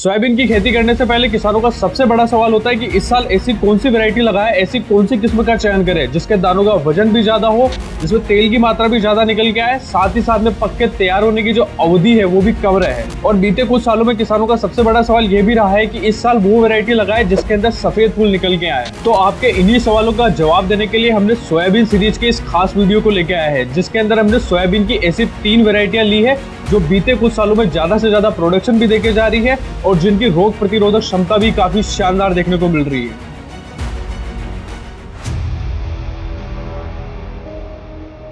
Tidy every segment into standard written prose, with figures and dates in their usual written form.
Soybean की खेती करने से पहले किसानों का सबसे बड़ा सवाल होता है कि इस साल ऐसी कौन सी वैरायटी लगाए, ऐसी कौन सी किस्म का चयन करें जिसके दानों का वजन भी ज्यादा हो, जिसमें तेल की मात्रा भी ज्यादा निकल के आए, साथ ही साथ में पक के तैयार होने की जो अवधि है वो भी कम रहे। और बीते कुछ सालों में किसानों का सबसे बड़ा सवाल ये भी रहा है कि इस साल वो वैरायटी लगाए जिसके अंदर सफेद फूल निकल के आए। तो आपके इन्हीं सवालों का जवाब देने के लिए हमने सोयाबीन सीरीज के इस खास वीडियो को लेके आए हैं, जिसके अंदर हमने सोयाबीन की ऐसी 3 वैरायटियां ली है जो बीते कुछ सालों में ज्यादा से ज्यादा प्रोडक्शन भी देके जा रही है और जिनकी रोग प्रतिरोधक क्षमता भी काफी शानदार देखने को मिल रही है।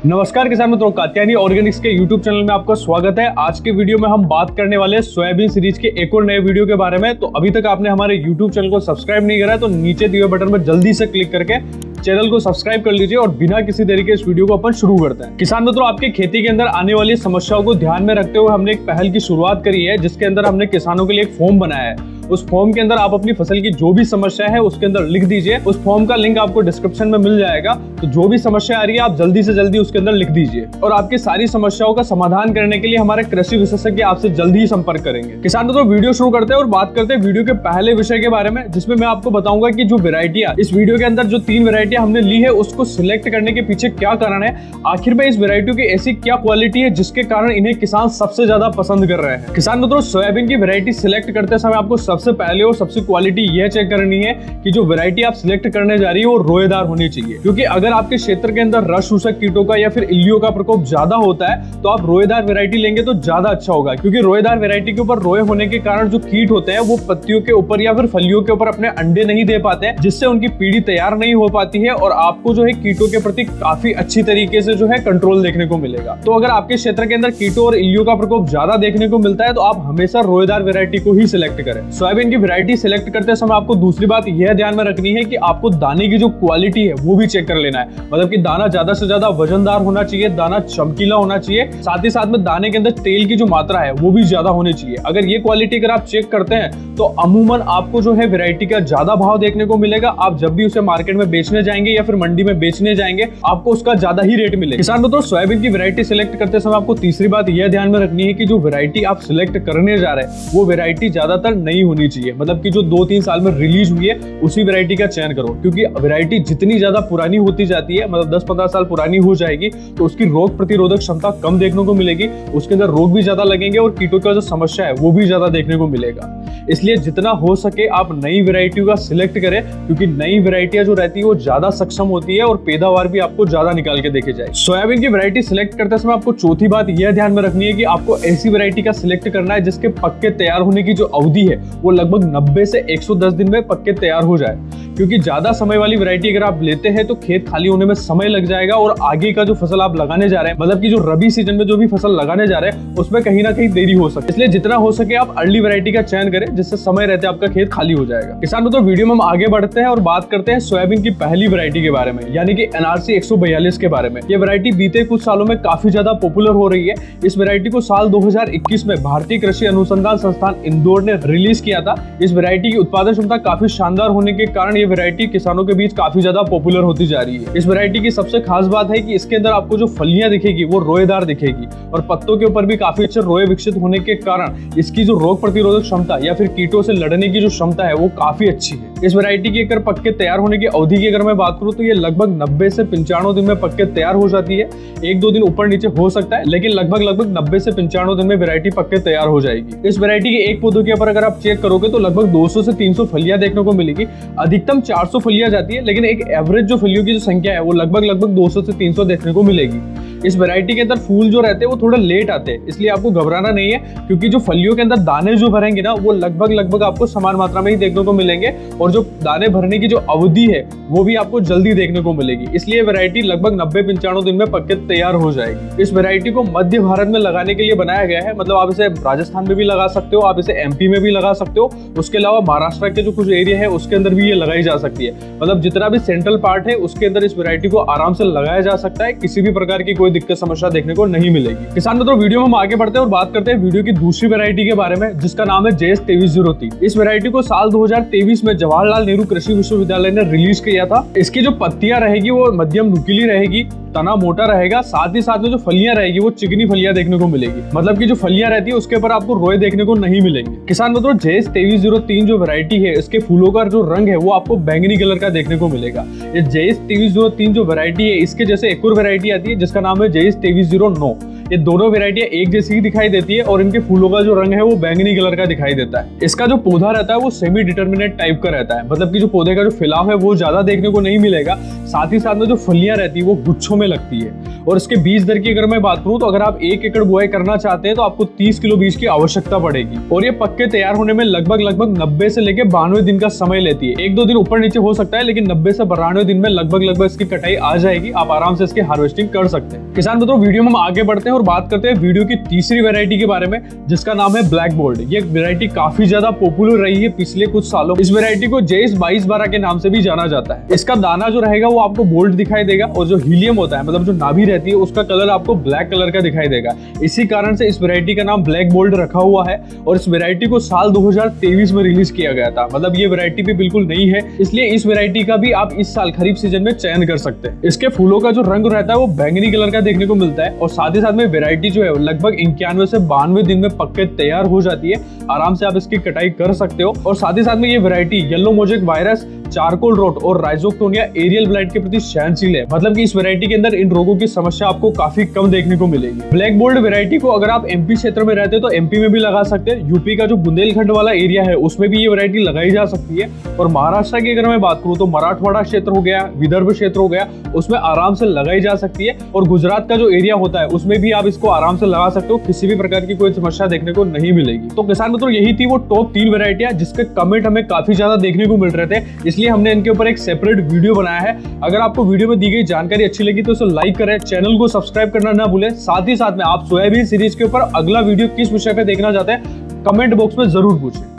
नमस्कार किसान मित्रों, कात्यायनी ऑर्गेनिक्स के YouTube चैनल में आपका स्वागत है। आज के वीडियो में हम बात करने वाले हैं सोयाबीन सीरीज के एक और नए वीडियो के बारे में। तो अभी तक आपने हमारे YouTube चैनल को सब्सक्राइब नहीं करा है तो नीचे दिए बटन पर जल्दी से क्लिक करके चैनल को सब्सक्राइब कर लीजिए और बिना किसी देरी के इस वीडियो को अपन शुरू करते हैं। किसान मित्रों, आपके खेती के अंदर आने वाली समस्याओं को ध्यान में रखते हुए हमने एक पहल की शुरुआत करी है, जिसके अंदर हमने किसानों के लिए एक फॉर्म बनाया है। उस फॉर्म के अंदर आप अपनी फसल की जो भी समस्या है उसके अंदर लिख दीजिए। उस फॉर्म का लिंक आपको डिस्क्रिप्शन में मिल जाएगा। तो जो भी समस्या आ रही है आप जल्दी से जल्दी उसके अंदर लिख दीजिए और आपकी सारी समस्याओं का समाधान करने के लिए हमारे कृषि विशेषज्ञ आपसे जल्दी ही संपर्क करेंगे। किसान मित्रों, वीडियो शुरू करते हैं और बात करते हैं वीडियो के पहले विषय के बारे में, जिसमें मैं आपको बताऊंगा कि जो वैरायटियां इस वीडियो के अंदर जो 3 वैरायटियां हमने ली है उसको सिलेक्ट करने के पीछे क्या कारण है, आखिर में इस वैरायटियों की ऐसी क्या क्वालिटी है जिसके कारण इन्हें किसान सबसे ज्यादा पसंद कर रहे हैं। किसान मित्रों, सोयाबीन की वैरायटी सिलेक्ट करते समय आपको सबसे पहले और सबसे क्वालिटी यह चेक करनी है कि जो वैरायटी आप सिलेक्ट करने जा रही है वो रोएदार होनी चाहिए, क्योंकि अगर आपके क्षेत्र के अंदर रस शोषक कीटों का या फिर इल्लियों का प्रकोप ज्यादा होता है तो आप रोएदार वैरायटी लेंगे तो ज्यादा अच्छा होगा, क्योंकि रोएदार वैरायटी के ऊपर रोए होने के कारण जो कीट होते हैं वो पत्तियों के ऊपर या फिर फलियों के ऊपर अपने अंडे नहीं दे पाते हैं, जिससे उनकी पीढ़ी तैयार नहीं हो पाती है और आपको जो है कीटों के प्रति काफी अच्छी तरीके से जो है कंट्रोल देखने को मिलेगा। तो अगर आपके क्षेत्र के अंदर कीटों और इल्लियों का प्रकोप ज्यादा देखने को मिलता है तो आप हमेशा रोएदार वैरायटी को ही सिलेक्ट करें। सोयाबीन की वैरायटी सिलेक्ट करते समय आपको दूसरी बात यह ध्यान में रखनी है कि आपको दाने की जो क्वालिटी है वो भी चेक कर लेना है। मतलब कि दाना ज्यादा से ज्यादा वजनदार होना चाहिए, दाना चमकीला होना चाहिए, साथ ही साथ में दाने के अंदर तेल की जो मात्रा है वो भी ज्यादा होनी चाहिए। अगर ये क्वालिटी अगर आप चेक करते हैं तो अमूमन आपको जो है वैरायटी का ज्यादा भाव देखने को मिलेगा। आप जब भी उसे मार्केट में बेचने जाएंगे या फिर मंडी में बेचने जाएंगे आपको उसका ज्यादा ही रेट मिलेगा। किसान मित्रों, सोयाबीन की वैरायटी सिलेक्ट करते समय आपको तीसरी बात यह ध्यान में रखनी है कि जो वैरायटी आप सिलेक्ट करने जा रहे हैं वो वैरायटी ज्यादातर नई होनी चाहिए। मतलब कि जो 2-3 साल में रिलीज हुई है उसी वैरायटी का चयन करो, क्योंकि वैरायटी जितनी ज्यादा पुरानी होती जाती है, मतलब 10-15 साल पुरानी हो जाएगी तो उसकी रोग प्रतिरोधक क्षमता कम देखने को मिलेगी, उसके अंदर रोग भी ज्यादा लगेंगे और कीटों का जो समस्या है वो भी ज्यादा देखने को मिलेगा। इसलिए जितना हो सके आप नई वैरायटी का सिलेक्ट करें, क्योंकि नई वैरायटियां जो रहती है वो ज्यादा सक्षम होती है और पैदावार भी आपको ज्यादा निकाल के देखे जाए। सोयाबीन की वैरायटी सिलेक्ट करते समय आपको चौथी बात यह ध्यान में रखनी है कि आपको ऐसी वैरायटी का सिलेक्ट करना है जिसके पक्के तैयार होने की जो अवधि है वो लगभग 90 से 110 दिन में पक्के तैयार हो जाए, क्योंकि ज्यादा समय वाली वैरायटी अगर आप लेते हैं तो खेत खाली होने में समय लग जाएगा और आगे का जो फसल आप लगाने जा रहे हैं, मतलब कि जो रबी सीजन में जो भी फसल लगाने जा रहे हैं उसमें कहीं ना कहीं देरी हो सकती है। इसलिए जितना हो सके आप अर्ली वैरायटी का चयन करें, जिससे समय रहते आपका खेत खाली हो जाएगा। किसान तो वीडियो में हम आगे बढ़ते हैं और बात करते हैं सोयाबीन की पहली वैरायटी के बारे में, यानी कि NRC 142 के बारे में। ये वैरायटी बीते कुछ सालों में काफी ज्यादा पॉपुलर हो रही है। इस वैरायटी को साल 2021 में भारतीय कृषि अनुसंधान संस्थान इंदौर ने रिलीज किया था। इस वैरायटी की उत्पादन क्षमता काफी शानदार होने के कारण ये वैरायटी किसानों के बीच काफी ज्यादा पॉपुलर होती जा रही है। इस वैरायटी की सबसे खास बात है कि इसके अंदर आपको जो फलियां दिखेगी वो रोएदार दिखेगी और पत्तों के ऊपर भी काफी अच्छे रोए विकसित होने के कारण इसकी जो रोग प्रतिरोधक क्षमता या फिर कीटों से लड़ने की जो क्षमता है वो काफी अच्छी है। इस वैरायटी की अगर पक्के तैयार होने की अवधि की अगर मैं बात करूं तो ये लगभग 90 से 95 दिन में पक्के तैयार हो जाती है। 1-2 दिन ऊपर नीचे हो सकता है, लेकिन लगभग 90 से 95 दिन में वैरायटी पक्के तैयार हो जाएगी। इस वैरायटी के एक पौधे के ऊपर अगर आप चेक करोगे तो लगभग 200 से 300 फलियां देखने को मिलेगी। अधिकतम 400 फलियां जाती है, लेकिन एक एवरेज जो फलियों की जो संख्या है वो लगभग 200 से 300 देखने को मिलेगी। इस वैरायटी के अंदर फूल जो रहते हैं वो थोड़ा लेट आते हैं, इसलिए आपको घबराना नहीं है, क्योंकि जो फलियों के अंदर दाने जो भरेंगे ना वो लगभग आपको समान मात्रा में ही देखने को मिलेंगे और जो दाने भरने की जो अवधि है वो भी आपको जल्दी देखने को मिलेगी। इसलिए वैरायटी लगभग 90-95 दिन में पक्के तैयार हो जाएगी। इस वैरायटी को मध्य भारत में लगाने के लिए बनाया गया है। मतलब आप इसे राजस्थान में भी लगा सकते हो, आप इसे MP में भी लगा सकते हो, उसके अलावा महाराष्ट्र के जो कुछ एरिया है उसके अंदर भी ये लगाई जा सकती है। मतलब जितना भी सेंट्रल पार्ट है उसके अंदर इस वैरायटी को आराम से लगाया जा सकता है, किसी भी प्रकार की कोई दिक्कत समस्या देखने को नहीं मिलेगी। किसान मित्रों, वीडियो में हम आगे बढ़ते हैं और बात करते हैं वीडियो की दूसरी वैरायटी के बारे में, जिसका नाम है JS 2303। इस वैरायटी को साल 2023 में जवाहरलाल नेहरू कृषि विश्वविद्यालय ने रिलीज किया था। इसकी जो पत्तियां रहेगी वो मध्यम नुकीली रहेगी, तना मोटा रहेगा, साथ ही साथ में जो फलियां रहेगी वो चिकनी फलियां देखने को मिलेगी। मतलब कि जो फलियां रहती है उसके ऊपर आपको रोए देखने को नहीं मिलेंगे। किसान मित्रों, JS 2303 जो वैरायटी है, इसके फूलों का जो रंग है वो आपको बैंगनी कलर का देखने को मिलेगा। ये JS 2303 जो वैरायटी है, इसके जैसे एक और वैरायटी आती है जिसका नाम है JS 2309। ये दोनों वैरायटियां एक जैसी ही दिखाई देती है और इनके फूलों का जो रंग है वो बैंगनी कलर का दिखाई देता है। इसका जो पौधा रहता है वो सेमी डिटर्मिनेट टाइप का रहता है, मतलब कि जो पौधे का जो फैलाव है वो ज्यादा देखने को नहीं मिलेगा। साथ ही साथ में जो फलियां रहती है वो गुच्छों में लगती है। और इसके बीज दर की अगर मैं बात करूं तो अगर आप 1 एकड़ बुआई करना चाहते हैं तो आपको 30 किलो बीज की आवश्यकता पड़ेगी। और ये पक्के तैयार होने में लगभग 90 से लेकर 92 दिन का समय लेती है। 1-2 दिन ऊपर नीचे हो सकता है, लेकिन 90 से 92 दिन में लगभग इसकी कटाई आ जाएगी। आप आराम से इसकी हार्वेस्टिंग कर सकते हैं। किसान मित्रों, वीडियो में हम आगे बढ़ते हैं और बात करते हैं वीडियो की तीसरी वैरायटी के बारे में, जिसका नाम है ब्लैक बोल्ड। ये वैरायटी काफी ज्यादा पॉपुलर रही है पिछले कुछ सालों। इस वैरायटी को JS 2212 के नाम से भी जाना जाता है। इसका दाना जो रहेगा वो आपको बोल्ड दिखाई देगा और जो हीलियम होता है, मतलब जो नाभि रहती है, उसका कलर आपको ब्लैक कलर का दिखाई देगा। इसी कारण से इस वैरायटी का नाम ब्लैक बोल्ड रखा हुआ है। और इस वैरायटी को साल 2023 में रिलीज किया गया था, मतलब ये वैरायटी भी बिल्कुल नई है, इसलिए इस वैरायटी का भी आप इस साल खरीफ सीजन में चयन कर सकते हैं। इसके फूलों का जो रंग रहता है वो बैंगनी कलर का देखने को मिलता है और साथ ही साथ में वैरायटी जो है लगभग 91 से 92 दिन में पक्के तैयार हो जाती है। आराम से आप इसकी कटाई कर सकते हो। और साथ ही साथ में ये variety yellow mosaic virus, charcoal rot और राइजोक्टोनिया एरियल ब्लाइट के प्रति सहनशील है। मतलब कि इस वैरायटी के अंदर इन रोगों की समस्या आपको काफी कम देखने को मिलेगी। ब्लैक बोल्ड वैरायटी को अगर आप MP क्षेत्र में रहते हैं तो MP में भी लगा सकते हैं। यूपी का जो बुंदेलखंड वाला एरिया है उसमें भी ये वैरायटी लगाई जा सकती है। और महाराष्ट्र की अगर मैं बात करूं तो मराठवाड़ा क्षेत्र हो गया, विदर्भ क्षेत्र हो गया, उसमें आराम से लगाई जा सकती है। और गुजरात का जो एरिया होता है उसमें भी आप इसको आराम से लगा सकते हो, किसी भी प्रकार की कोई समस्या देखने को नहीं मिलेगी। तो किसान मित्रों, यही थी वो टॉप 3 वैरायटियां जिसके कमेंट हमें काफी ज्यादा देखने को मिल रहे थे, इसलिए हमने इनके ऊपर एक सेपरेट वीडियो बनाया है। अगर आपको वीडियो में दी गई जानकारी अच्छी लगी तो इसे लाइक करें, चैनल को सब्सक्राइब करना ना भूलें। साथ ही साथ में आप सोयाबीन सीरीज के ऊपर अगला वीडियो किस विषय पे देखना चाहते हैं कमेंट बॉक्स में जरूर पूछें।